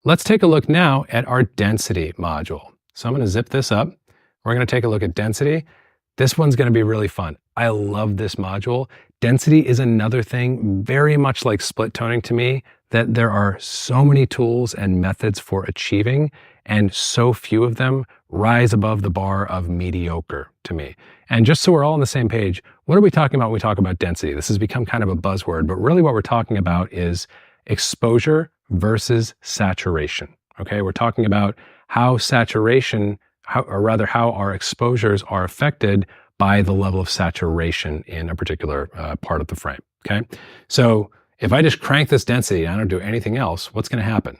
Let's take a look now at our density module. So I'm going to zip this up. We're going to take a look at density. This one's going to be really fun. I love this module. Density is another thing very much like split toning to me, that there are so many tools and methods for achieving, and so few of them rise above the bar of mediocre to me. And just so we're all on the same page, what are we talking about when we talk about density? This has become kind of a buzzword, but really what we're talking about is exposure versus saturation. Okay, we're talking about how saturation, how our exposures are affected by the level of saturation in a particular part of the frame. Okay, so if I just crank this density and I don't do anything else, what's going to happen?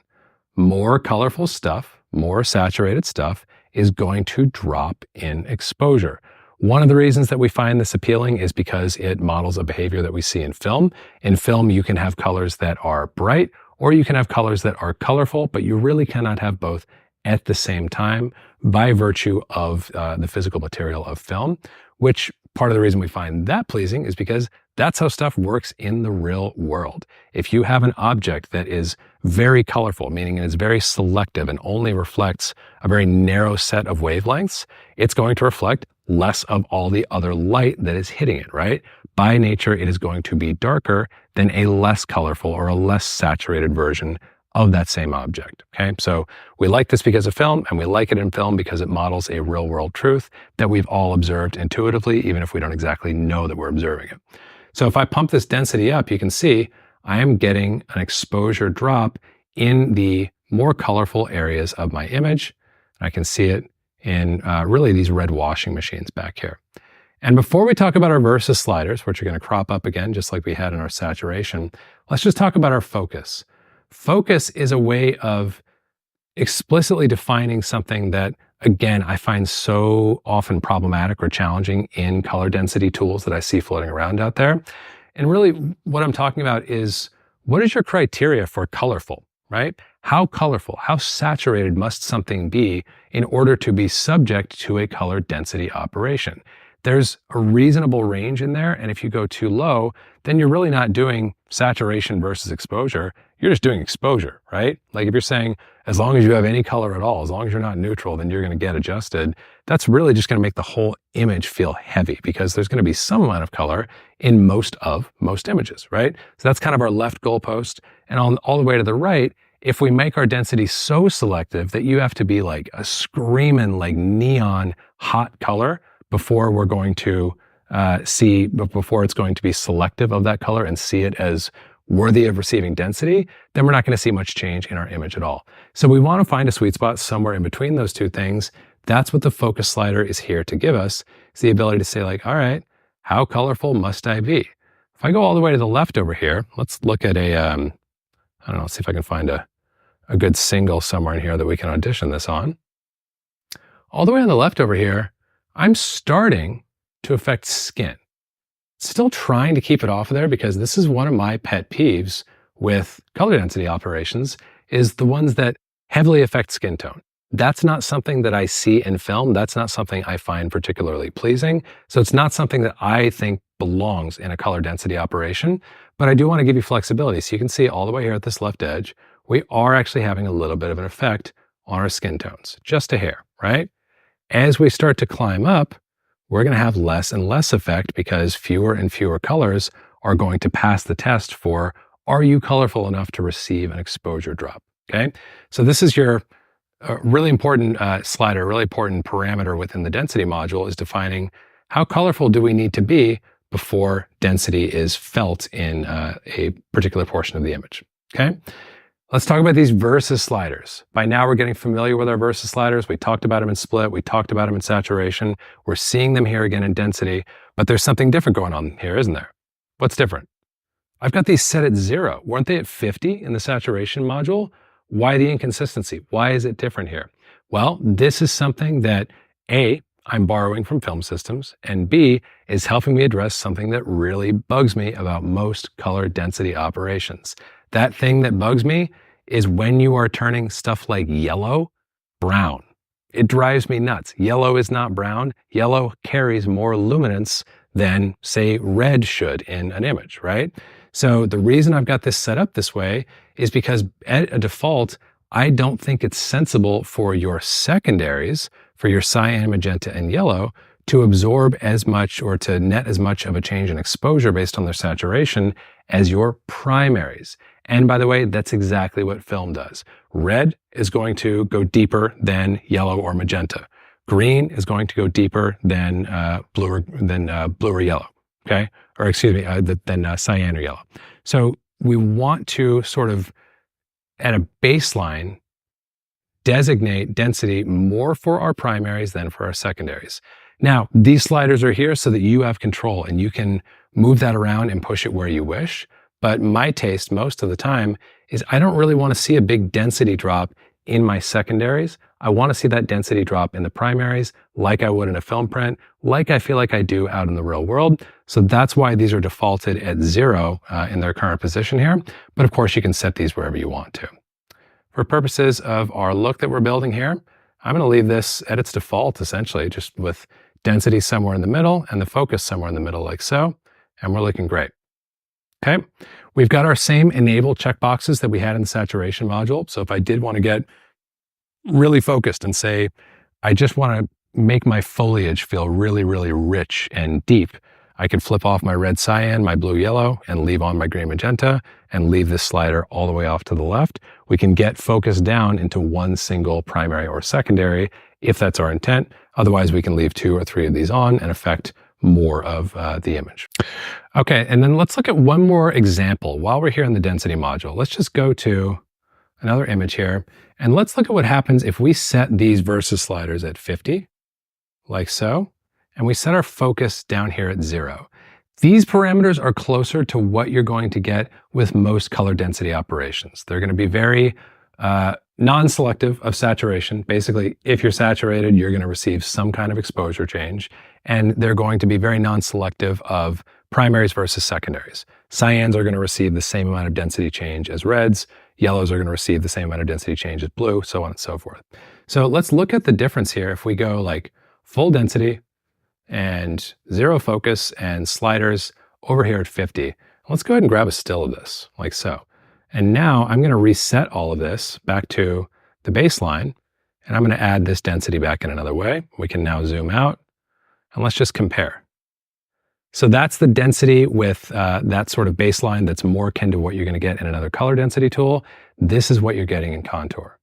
More colorful stuff, more saturated stuff is going to drop in exposure. One of the reasons that we find this appealing is because it models a behavior that we see in film. In film, you can have colors that are bright, or you can have colors that are colorful, but you really cannot have both at the same time by virtue of the physical material of film, which part of the reason we find that pleasing is because that's how stuff works in the real world. If you have an object that is very colorful, meaning it is very selective and only reflects a very narrow set of wavelengths, it's going to reflect less of all the other light that is hitting it, right? By nature, it is going to be darker than a less colorful or a less saturated version of that same object, okay? So we like this because of film, and we like it in film because it models a real world truth that we've all observed intuitively, even if we don't exactly know that we're observing it. So if I pump this density up, you can see I am getting an exposure drop in the more colorful areas of my image. I can see it in really these red washing machines back here. And before we talk about our versus sliders, which are going to crop up again, just like we had in our saturation, let's just talk about our focus. Focus is a way of explicitly defining something that, again, I find so often problematic or challenging in color density tools that I see floating around out there. And really what I'm talking about is, what is your criteria for colorful, right? How colorful, how saturated must something be in order to be subject to a color density operation? There's a reasonable range in there, and if you go too low, then you're really not doing saturation versus exposure. You're just doing exposure, right? Like if you're saying, as long as you have any color at all, as long as you're not neutral, then you're going to get adjusted. That's really just going to make the whole image feel heavy because there's going to be some amount of color in most images, right? So that's kind of our left goalpost. And on all the way to the right, if we make our density so selective that you have to be like a screaming, like neon hot color before we're going to before it's going to be selective of that color and see it as worthy of receiving density, then we're not going to see much change in our image at all. So we want to find a sweet spot somewhere in between those two things. That's what the focus slider is here to give us, is the ability to say like, all right, how colorful must I be? If I go all the way to the left over here, let's look at I don't know, let's see if I can find a good single somewhere in here that we can audition this on. All the way on the left over here, I'm starting to affect skin. Still trying to keep it off of there because this is one of my pet peeves with color density operations, is the ones that heavily affect skin tone. That's not something that I see in film. That's not something I find particularly pleasing. So it's not something that I think belongs in a color density operation, but I do want to give you flexibility. So you can see all the way here at this left edge, we are actually having a little bit of an effect on our skin tones, just a hair, right? As we start to climb up, we're going to have less and less effect because fewer and fewer colors are going to pass the test for, are you colorful enough to receive an exposure drop? Okay. So this is your really important slider, really important parameter within the density module, is defining how colorful do we need to be before density is felt in a particular portion of the image. Okay. Let's talk about these versus sliders. By now we're getting familiar with our versus sliders. We talked about them in split. We talked about them in saturation. We're seeing them here again in density, but there's something different going on here, isn't there? What's different? I've got these set at 0. Weren't they at 50 in the saturation module? Why the inconsistency? Why is it different here? Well, this is something that A, I'm borrowing from film systems, and B, is helping me address something that really bugs me about most color density operations. That thing that bugs me is when you are turning stuff like yellow brown. It drives me nuts. Yellow is not brown. Yellow carries more luminance than, say, red should in an image, right? So the reason I've got this set up this way is because at a default, I don't think it's sensible for your secondaries, for your cyan, magenta, and yellow, to absorb as much or to net as much of a change in exposure based on their saturation as your primaries. And by the way, that's exactly what film does. Red is going to go deeper than yellow or magenta. Green is going to go deeper than blue or yellow. Okay, or excuse me, than cyan or yellow. So we want to sort of, at a baseline, designate density more for our primaries than for our secondaries. Now, these sliders are here so that you have control and you can move that around and push it where you wish. But my taste most of the time is I don't really want to see a big density drop in my secondaries. I want to see that density drop in the primaries like I would in a film print, like I feel like I do out in the real world. So that's why these are defaulted at 0 in their current position here. But of course, you can set these wherever you want to. For purposes of our look that we're building here, I'm going to leave this at its default, essentially, just with density somewhere in the middle and the focus somewhere in the middle like so. And we're looking great. Okay, we've got our same enable checkboxes that we had in the saturation module. So if I did want to get really focused and say, I just want to make my foliage feel really, really rich and deep, I could flip off my red cyan, my blue yellow, and leave on my green magenta, and leave this slider all the way off to the left. We can get focused down into one single primary or secondary if that's our intent. Otherwise, we can leave 2 or 3 of these on and affect more of the image. Okay, and then let's look at one more example while we're here in the density module. Let's just go to another image here, and let's look at what happens if we set these versus sliders at 50, like so, and we set our focus down here at 0. These parameters are closer to what you're going to get with most color density operations. They're going to be very non-selective of saturation. Basically, if you're saturated, you're going to receive some kind of exposure change, and they're going to be very non-selective of primaries versus secondaries. Cyans are going to receive the same amount of density change as reds. Yellows are going to receive the same amount of density change as blue, so on and so forth. So let's look at the difference here. If we go like full density and 0 focus and sliders over here at 50, let's go ahead and grab a still of this, like so. And now I'm going to reset all of this back to the baseline, and I'm going to add this density back in another way. We can now zoom out, and let's just compare. So that's the density with that sort of baseline that's more akin to what you're going to get in another color density tool. This is what you're getting in Contour.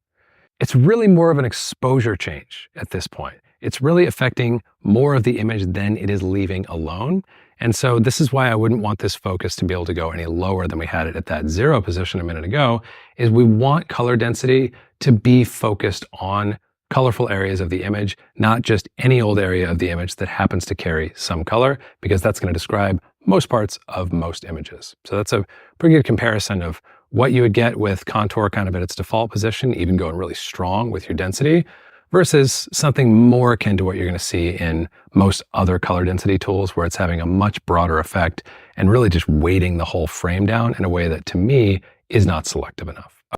It's really more of an exposure change at this point. It's really affecting more of the image than it is leaving alone. And so this is why I wouldn't want this focus to be able to go any lower than we had it at that 0 position a minute ago, is we want color density to be focused on colorful areas of the image, not just any old area of the image that happens to carry some color, because that's going to describe most parts of most images. So that's a pretty good comparison of what you would get with Contour kind of at its default position, even going really strong with your density, versus something more akin to what you're going to see in most other color density tools, where it's having a much broader effect and really just weighting the whole frame down in a way that, to me, is not selective enough.